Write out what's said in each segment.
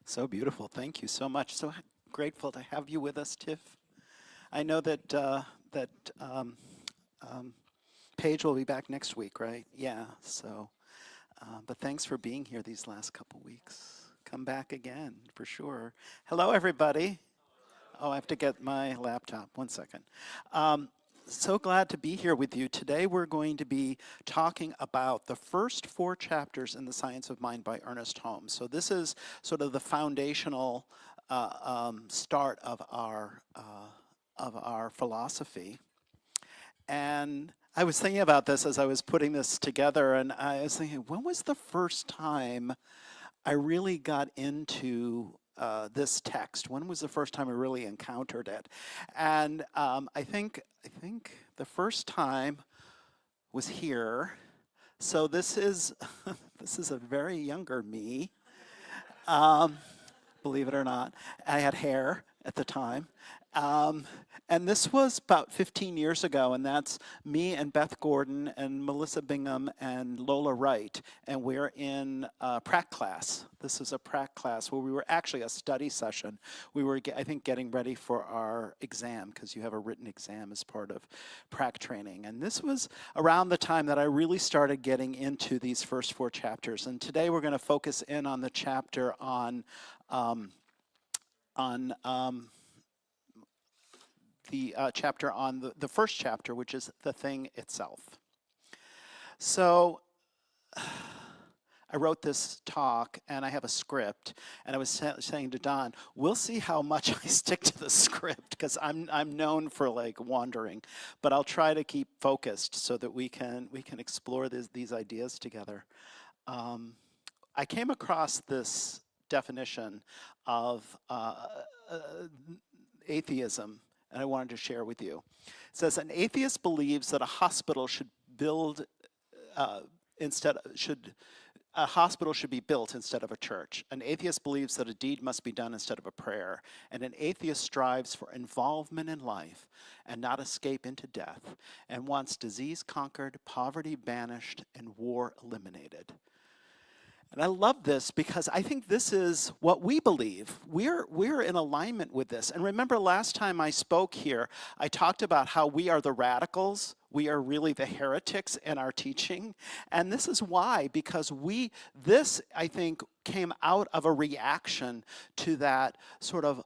So beautiful. Thank you so much. So grateful to have you with us, Tiff. I know that um, Paige will be back next week, right? Yeah. But thanks for being here these last couple weeks. Come back again for sure. Hello, everybody. Oh, I have to get my laptop. One second. Um, so glad to be here with you. Today we're going to be talking about the first four chapters in The Science of Mind by Ernest Holmes. So this is sort of the foundational start of our philosophy. And I was thinking about this as I was putting this together, and I was thinking, when was the first time I really got into this text? When was the first time I really encountered it? And I think the first time was here. So this is this is a very younger me, um, believe it or not. I had hair at the time. Um, and this was about 15 years ago, and that's me and Beth Gordon and Melissa Bingham and Lola Wright, and we're in prac class. This is a prac class where we were actually a study session. We were, I think, getting ready for our exam, because you have a written exam as part of prac training. And this was around the time that I really started getting into these first four chapters. And today we're going to focus in on the chapter um, on the chapter on the first chapter, which is the thing itself. So I wrote this talk and I have a script, and I was saying to Don, we'll see how much I stick to the script, because I'm known for like wandering, but I'll try to keep focused so that we can explore these ideas together. I came across this definition of atheism, and I wanted to share with you. It says, an atheist believes that a hospital should build a hospital should be built instead of a church. An atheist believes that a deed must be done instead of a prayer. And an atheist strives for involvement in life and not escape into death, and wants disease conquered, poverty banished, and war eliminated. And I love this because I think this is what we believe. We're in alignment with this. And remember, last time I spoke here, I talked about how we are the radicals. We are really the heretics in our teaching. And this is why, because this, I think, came out of a reaction to that sort of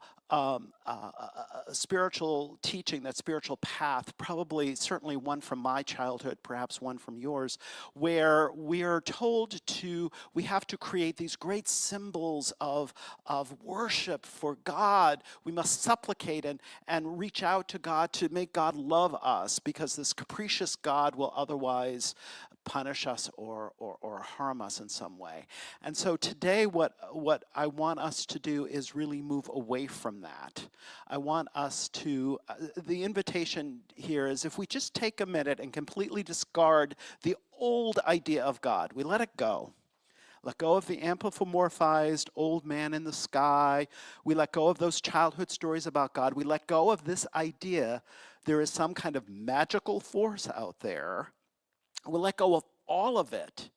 spiritual teaching, that spiritual path, probably certainly one from my childhood, perhaps one from yours, where we are told we have to create these great symbols of worship for God. We must supplicate and reach out to God to make God love us, because this capricious God will otherwise punish us or harm us in some way. And so today what I want us to do is really move away from that. I want us to, the invitation here is, if we just take a minute and completely discard the old idea of God, we let it go. Let go of the anthropomorphized old man in the sky. We let go of those childhood stories about God. We let go of this idea there is some kind of magical force out there. We'll let go of all of it,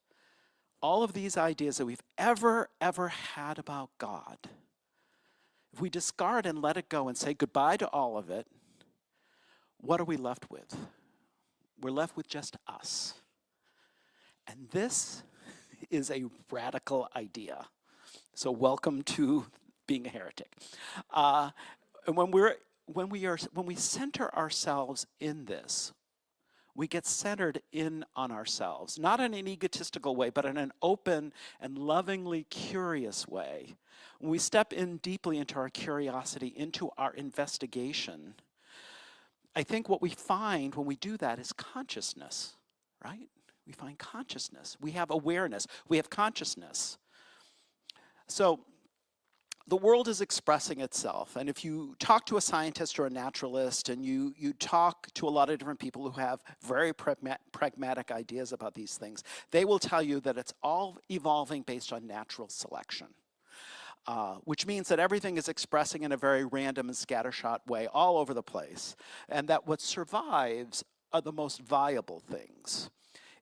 all of these ideas that we've ever had about God. If we discard and let it go and say goodbye to all of it, what are we left with? We're left with just us. And this is a radical idea. So welcome to being a heretic. And when we center ourselves in this, we get centered in on ourselves, not in an egotistical way, but in an open and lovingly curious way. When we step in deeply into our curiosity, into our investigation, I think what we find when we do that is consciousness, right? We find consciousness. We have awareness. We have consciousness. So the world is expressing itself, and if you talk to a scientist or a naturalist, and you talk to a lot of different people who have very pragmatic ideas about these things, they will tell you that it's all evolving based on natural selection, which means that everything is expressing in a very random and scattershot way all over the place, and that what survives are the most viable things.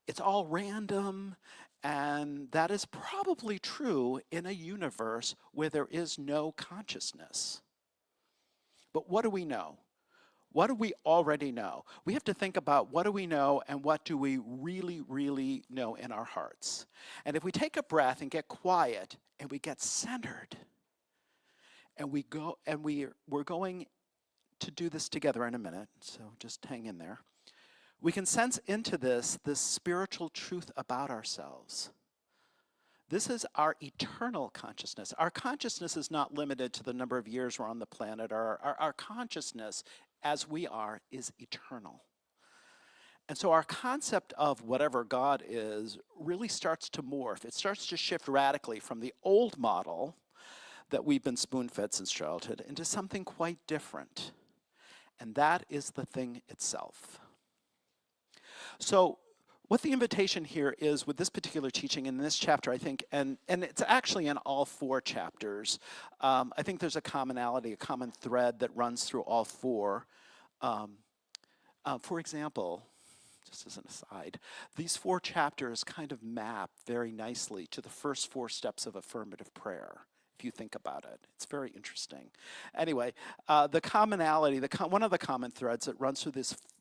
It's all random, And that is probably true in a universe where there is no consciousness. But what do we know? What do we already know? We have to think about what do we know and what do we really, really know in our hearts. And if we take a breath and get quiet and we get centered and we go and we're going to do this together in a minute, so just hang in there. We can sense into this spiritual truth about ourselves. This is our eternal consciousness. Our consciousness is not limited to the number of years we're on the planet. Our consciousness, as we are, is eternal. And so our concept of whatever God is really starts to morph. It starts to shift radically from the old model that we've been spoon-fed since childhood into something quite different. And that is the thing itself. So what the invitation here is with this particular teaching in this chapter, I think, and it's actually in all 4 chapters, I think there's a commonality, a common thread that runs through all 4. For example, just as an aside, these 4 chapters kind of map very nicely to the first 4 steps of affirmative prayer. If you think about it, it's very interesting. Anyway, the commonality, one of the common threads that runs through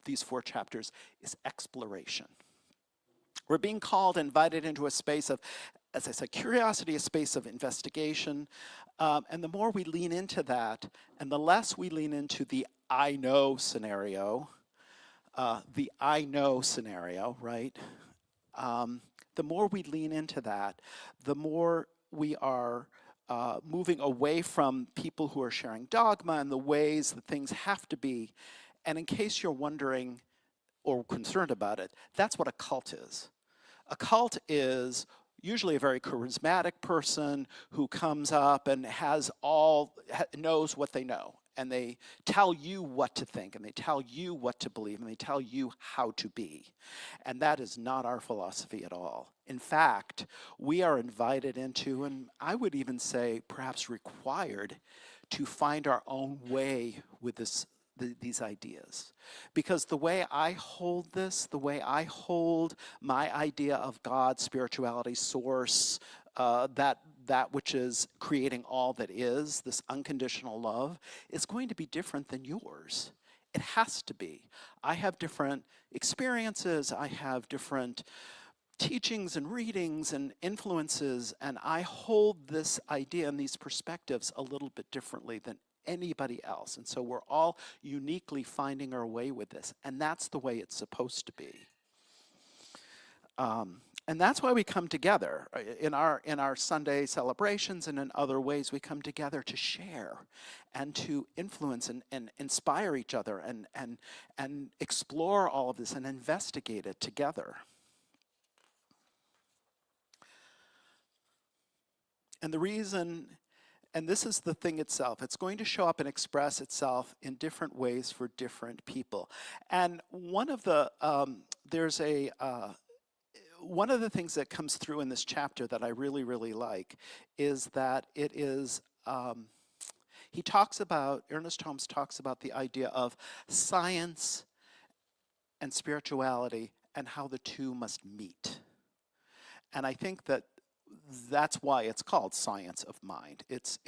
these 4 chapters is exploration. We're being called, invited into a space of, as I said, curiosity, a space of investigation. And the more we lean into that, and the less we lean into the I know scenario, right? The more we lean into that, the more we are moving away from people who are sharing dogma and the ways that things have to be. And in case you're wondering or concerned about it, that's what a cult is. A cult is usually a very charismatic person who comes up and knows what they know. And they tell you what to think, and they tell you what to believe, and they tell you how to be. And that is not our philosophy at all. In fact, we are invited into, and I would even say perhaps required, to find our own way with these ideas. Because the way I hold this, the way I hold my idea of God, spirituality, source, that which is creating all that is, this unconditional love, is going to be different than yours. It has to be. I have different experiences, I have different teachings and readings and influences, and I hold this idea and these perspectives a little bit differently than anybody else. And so we're all uniquely finding our way with this, and that's the way it's supposed to be. And that's why we come together in our Sunday celebrations, and in other ways we come together to share and to influence and inspire each other and explore all of this and investigate it together. And the reason, and this is the thing itself, it's going to show up and express itself in different ways for different people. And one of the, one of the things that comes through in this chapter that I really, really like is that it is, Ernest Holmes talks about the idea of science and spirituality and how the two must meet. And I think that that's why it's called science of mind. It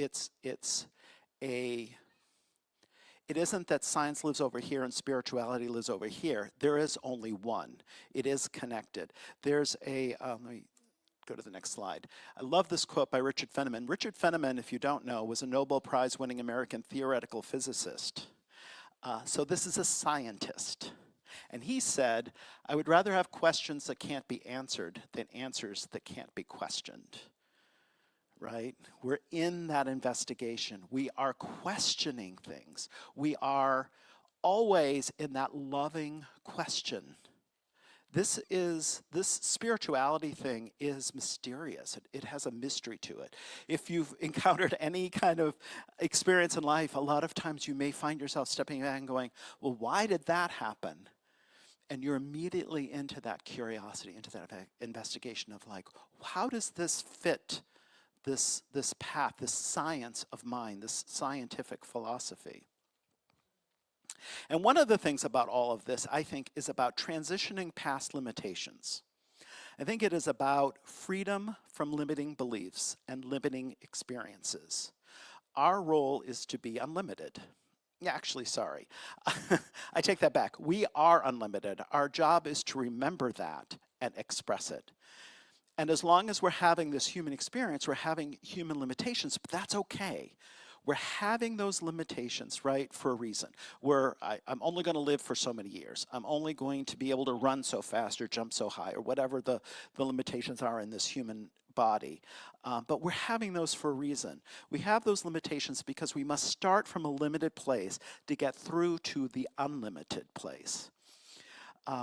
isn't that science lives over here and spirituality lives over here. There is only one. It is connected. There's let me go to the next slide. I love this quote by Richard Feynman. Richard Feynman, if you don't know, was a Nobel Prize winning American theoretical physicist. So this is a scientist. And he said, I would rather have questions that can't be answered than answers that can't be questioned. Right? We're in that investigation. We are questioning things. We are always in that loving question. This spirituality thing is mysterious. It has a mystery to it. If you've encountered any kind of experience in life, a lot of times you may find yourself stepping back and going, well, why did that happen? And you're immediately into that curiosity, into that investigation of like, how does this fit this path, this science of mind, this scientific philosophy? And one of the things about all of this, I think, is about transitioning past limitations. I think it is about freedom from limiting beliefs and limiting experiences. Our role is to be unlimited. Yeah, actually, sorry. I take that back. We are unlimited. Our job is to remember that and express it. And as long as we're having this human experience, we're having human limitations, but that's okay. We're having those limitations, right, for a reason. I'm only going to live for so many years. I'm only going to be able to run so fast or jump so high or whatever the limitations are in this human body. But we're having those for a reason. We have those limitations because we must start from a limited place to get through to the unlimited place.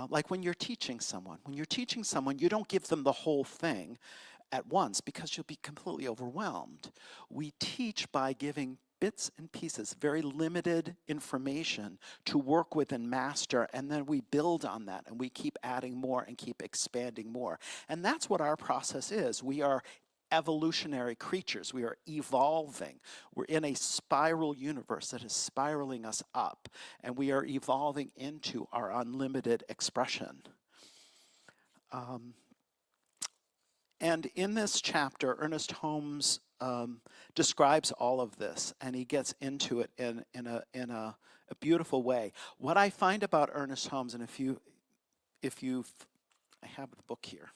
Like when you're teaching someone. When you're teaching someone, you don't give them the whole thing at once because you'll be completely overwhelmed. We teach by giving bits and pieces, very limited information to work with and master, and then we build on that and we keep adding more and keep expanding more. And that's what our process is. We are evolutionary creatures. We are evolving. We're in a spiral universe that is spiraling us up, and we are evolving into our unlimited expression. And in this chapter, Ernest Holmes describes all of this, and he gets into it in a beautiful way. What I find about Ernest Holmes, and I have the book here.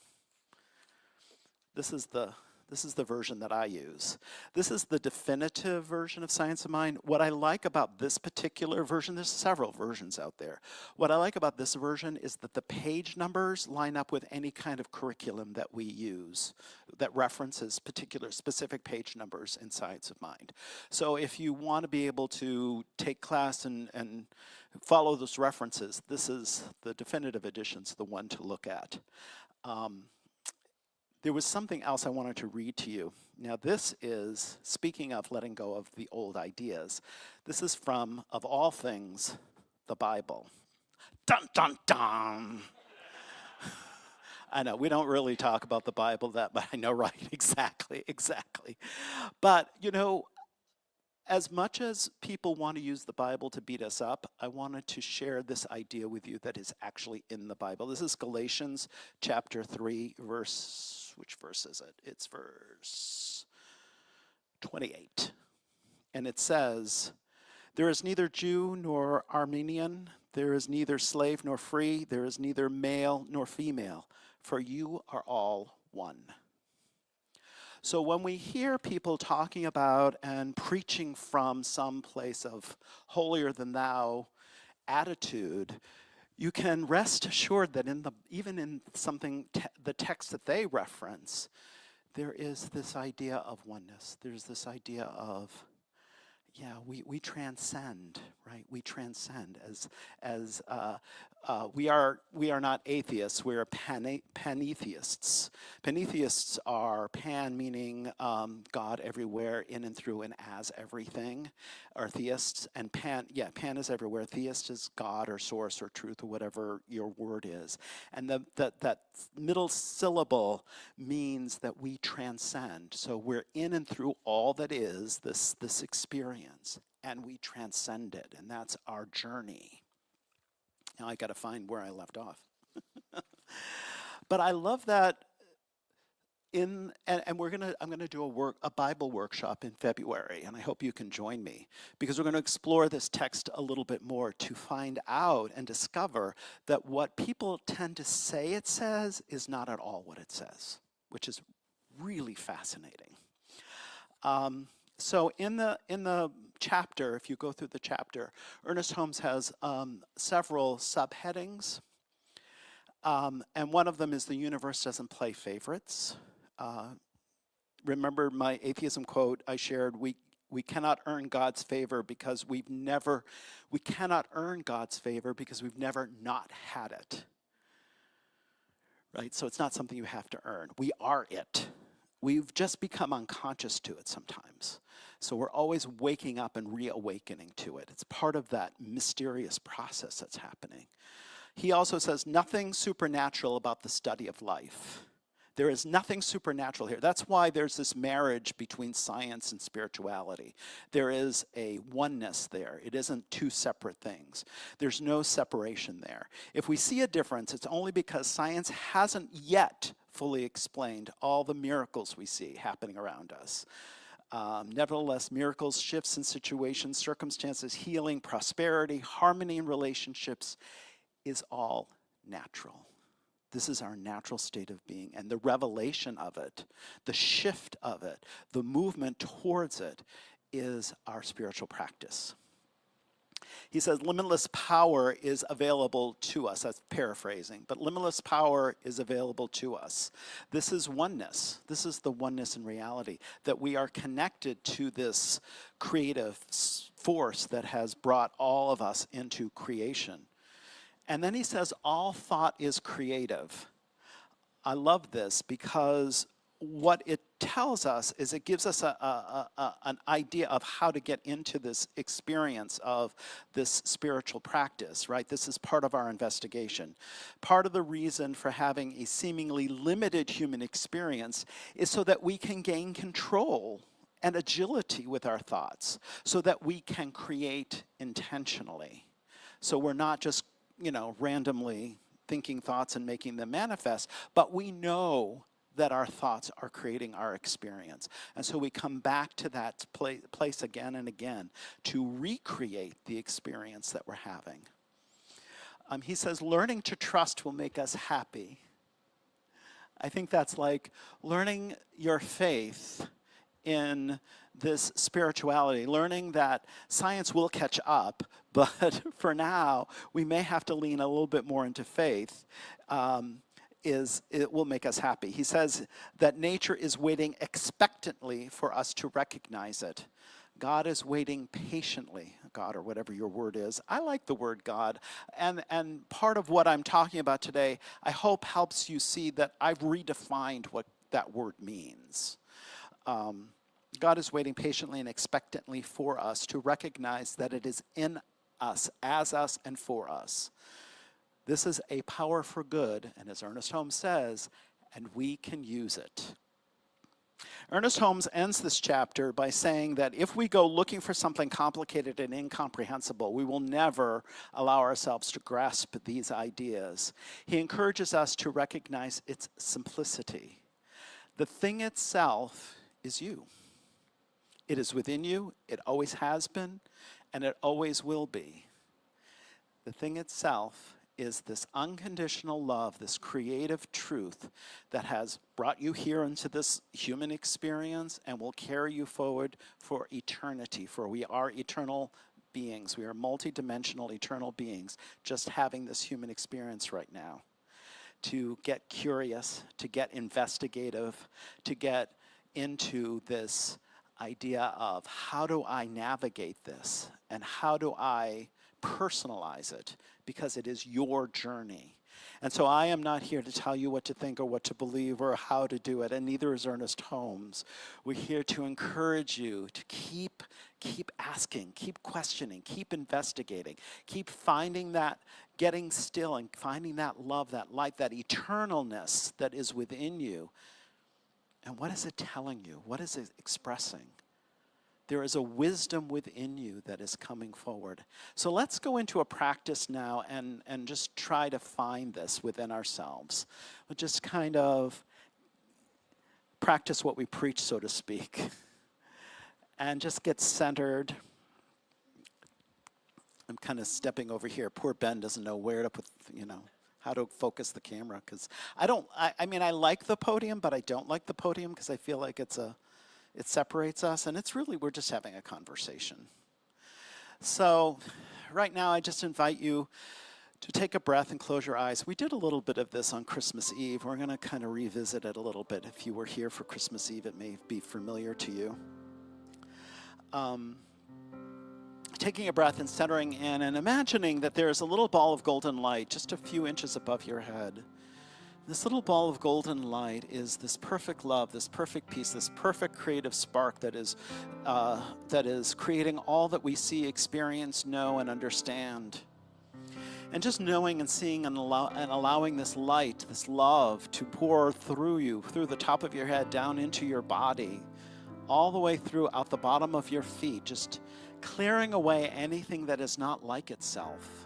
This is the version that I use. This is the definitive version of Science of Mind. What I like about this particular version, there's several versions out there. What I like about this version is that the page numbers line up with any kind of curriculum that we use that references particular specific page numbers in Science of Mind. So if you want to be able to take class and follow those references, this is the definitive edition's the one to look at. There was something else I wanted to read to you. Now this is, speaking of letting go of the old ideas, this is from, of all things, the Bible. Dun, dun, dun. I know, we don't really talk about the Bible that much. I know, right, exactly. But, you know, as much as people want to use the Bible to beat us up, I wanted to share this idea with you that is actually in the Bible. This is Galatians chapter 3, which verse is it? It's verse 28. And it says, "There is neither Jew nor Armenian, there is neither slave nor free, there is neither male nor female, for you are all one." So when we hear people talking about and preaching from some place of holier than thou attitude, you can rest assured that even in the text that they reference, there is this idea of oneness. There's this idea of, yeah, we transcend, right? We transcend as we are not atheists. We are panetheists. Panetheists are pan meaning God everywhere, in and through and as everything. Are theists, and pan is everywhere. Theist is God or source or truth or whatever your word is. And that middle syllable means that we transcend. So we're in and through all that is this experience, and we transcend it, and that's our journey. Now I got to find where I left off. But I love that I'm gonna do a Bible workshop in February, and I hope you can join me, because we're going to explore this text a little bit more to find out and discover that what people tend to say it says is not at all what it says, which is really fascinating. So in the chapter, if you go through the chapter, Ernest Holmes has several subheadings, and one of them is "The universe doesn't play favorites." Remember my atheism quote I shared, we cannot earn God's favor because we cannot earn God's favor because we've never not had it. Right? So it's not something you have to earn. We are it. We've just become unconscious to it sometimes. So we're always waking up and reawakening to it. It's part of that mysterious process that's happening. He also says nothing supernatural about the study of life. There is nothing supernatural here. That's why there's this marriage between science and spirituality. There is a oneness there. It isn't two separate things. There's no separation there. If we see a difference, it's only because science hasn't yet fully explained all the miracles we see happening around us. Nevertheless, miracles, shifts in situations, circumstances, healing, prosperity, harmony in relationships is all natural. This is our natural state of being, and the revelation of it, the shift of it, the movement towards it is our spiritual practice. He says limitless power is available to us. That's paraphrasing, but limitless power is available to us. This is oneness. This is the oneness in reality, that we are connected to this creative force that has brought all of us into creation. And then he says all thought is creative. I love this because what it tells us is it gives us an idea of how to get into this experience of this spiritual practice, right? This is part of our investigation. Part of the reason for having a seemingly limited human experience is so that we can gain control and agility with our thoughts, so that we can create intentionally. So we're not just, randomly thinking thoughts and making them manifest, but we know that our thoughts are creating our experience. And so we come back to that place again and again to recreate the experience that we're having. He says, learning to trust will make us happy. I think that's like learning your faith in this spirituality, learning that science will catch up, but for now, we may have to lean a little bit more into faith. It will make us happy. He says that nature is waiting expectantly for us to recognize it. God is waiting patiently, God, or whatever your word is. I like the word God, and part of what I'm talking about today, I hope helps you see that I've redefined what that word means. God is waiting patiently and expectantly for us to recognize that it is in us, as us, and for us. This is a power for good, and as Ernest Holmes says, and we can use it. Ernest Holmes ends this chapter by saying that if we go looking for something complicated and incomprehensible, we will never allow ourselves to grasp these ideas. He encourages us to recognize its simplicity. The thing itself is you. It is within you, it always has been, and it always will be. The thing itself is this unconditional love, this creative truth that has brought you here into this human experience and will carry you forward for eternity, for we are eternal beings. We are multidimensional eternal beings, just having this human experience right now. To get curious, to get investigative, to get into this idea of how do I navigate this and how do I personalize it, because it is your journey. And so I am not here to tell you what to think or what to believe or how to do it, and neither is Ernest Holmes. We're here to encourage you to keep asking, keep questioning, keep investigating, keep finding that, getting still and finding that love, that light, that eternalness that is within you. And what is it telling you? What is it expressing? There is a wisdom within you that is coming forward. So let's go into a practice now and just try to find this within ourselves. We'll just kind of practice what we preach, so to speak, and just get centered. I'm kind of stepping over here. Poor Ben doesn't know where to put, how to focus the camera, because I mean, I like the podium, but I don't like the podium because I feel like it separates us, and it's really, we're just having a conversation. So right now, I just invite you to take a breath and close your eyes. We did a little bit of this on Christmas Eve. We're going to kind of revisit it a little bit. If you were here for Christmas Eve, it may be familiar to you. Taking a breath and centering in and imagining that there's a little ball of golden light just a few inches above your head. This little ball of golden light is this perfect love, this perfect peace, this perfect creative spark that is creating all that we see, experience, know, and understand. And just knowing and seeing and allowing this light, this love to pour through you, through the top of your head, down into your body, all the way through out the bottom of your feet, just clearing away anything that is not like itself.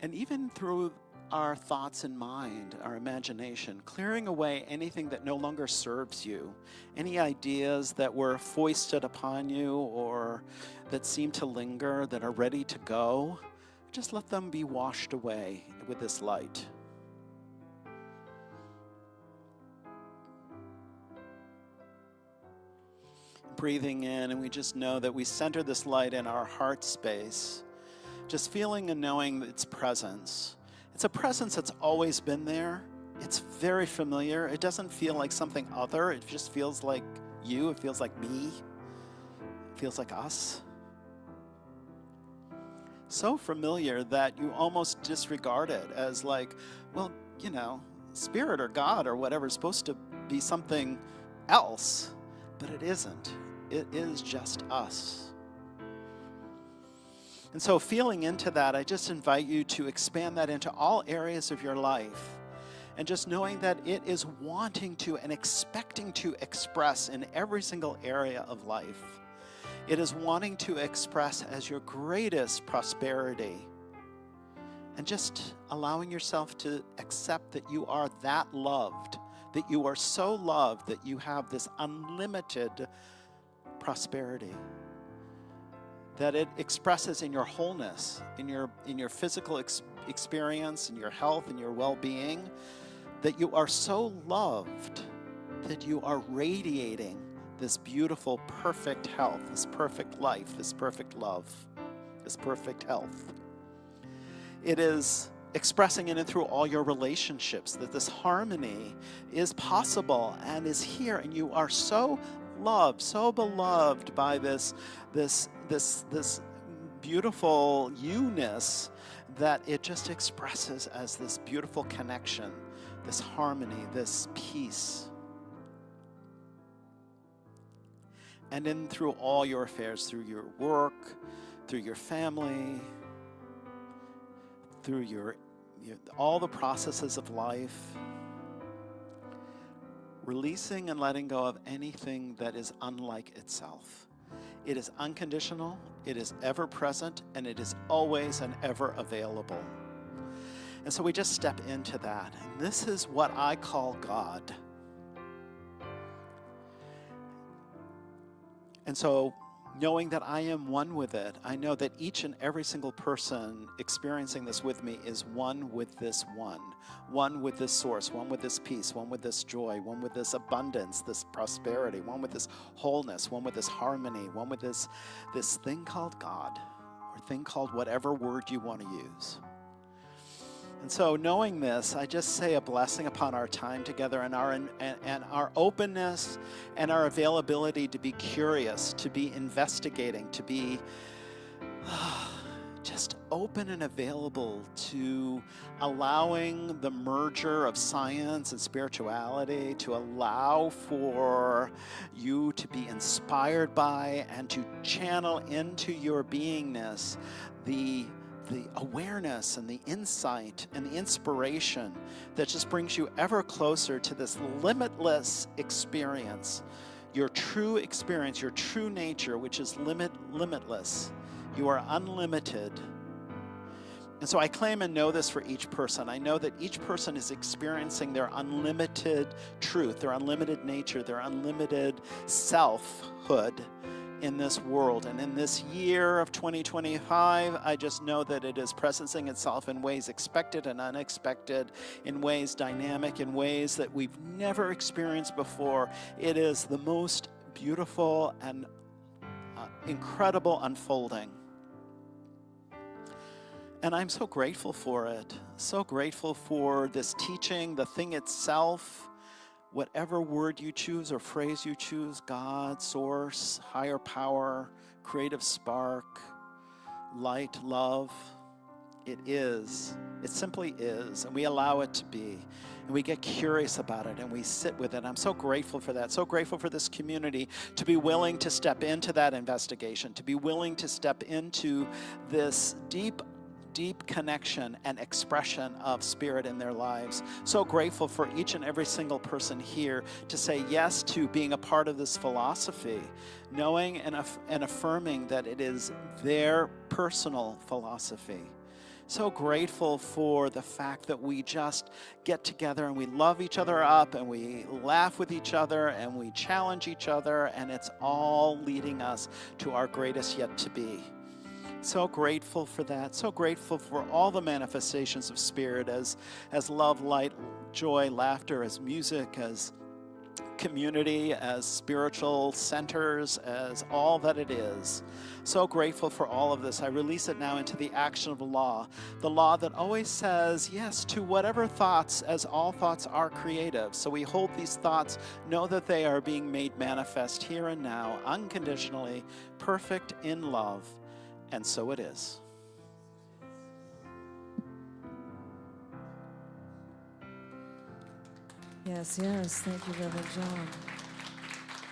And even through our thoughts and mind, our imagination, clearing away anything that no longer serves you, any ideas that were foisted upon you or that seem to linger, that are ready to go, just let them be washed away with this light. Breathing in, and we just know that we center this light in our heart space, just feeling and knowing its presence. It's a presence that's always been there. It's very familiar. It doesn't feel like something other. It just feels like you. It feels like me. It feels like us. So familiar that you almost disregard it as like, well, you know, spirit or God or whatever is supposed to be something else, but it isn't. It is just us. And so feeling into that, I just invite you to expand that into all areas of your life. And just knowing that it is wanting to and expecting to express in every single area of life. It is wanting to express as your greatest prosperity. And just allowing yourself to accept that you are that loved, that you are so loved that you have this unlimited prosperity. That it expresses in your wholeness, in your physical experience, in your health, in your well-being, that you are so loved that you are radiating this beautiful, perfect health, this perfect life, this perfect love, this perfect health. It is expressing it through all your relationships, that this harmony is possible and is here, and you are so loved, so beloved by this beautiful you-ness that it just expresses as this beautiful connection, this harmony, this peace. And in through all your affairs, through your work, through your family, through your all the processes of life, releasing and letting go of anything that is unlike itself. It is unconditional, it is ever present, and it is always and ever available. And so we just step into that. And this is what I call God. And so knowing that I am one with it, I know that each and every single person experiencing this with me is one with this one with this source, one with this peace, one with this joy, one with this abundance, this prosperity, one with this wholeness, one with this harmony, one with this thing called God, or thing called whatever word you want to use. And so knowing this, I just say a blessing upon our time together and our openness and our availability to be curious, to be investigating, to be just open and available to allowing the merger of science and spirituality, to allow for you to be inspired by and to channel into your beingness the awareness and the insight and the inspiration that just brings you ever closer to this limitless experience, your true experience, your true nature, which is limitless. You are unlimited. And so I claim and know this for each person. I know that each person is experiencing their unlimited truth, their unlimited nature, their unlimited selfhood in this world. And in this year of 2025, I just know that it is presencing itself in ways expected and unexpected, in ways dynamic, in ways that we've never experienced before. It is the most beautiful and incredible unfolding. And I'm so grateful for it, so grateful for this teaching, the thing itself, whatever word you choose or phrase you choose, God, source, higher power, creative spark, light, love, it is. It simply is, and we allow it to be. And we get curious about it, and we sit with it. I'm so grateful for that, so grateful for this community to be willing to step into that investigation, to be willing to step into this deep connection and expression of spirit in their lives. So grateful for each and every single person here to say yes to being a part of this philosophy, knowing and affirming that it is their personal philosophy. So grateful for the fact that we just get together and we love each other up and we laugh with each other and we challenge each other, and it's all leading us to our greatest yet to be. So grateful for that. So grateful for all the manifestations of spirit as love, light, joy, laughter, as music, as community, as spiritual centers, as all that it is. So grateful for all of this. I release it now into the action of the law that always says yes to whatever thoughts, as all thoughts are creative. So we hold these thoughts, know that they are being made manifest here and now, unconditionally, perfect in love, and so it is. Yes, yes. Thank you, Reverend John.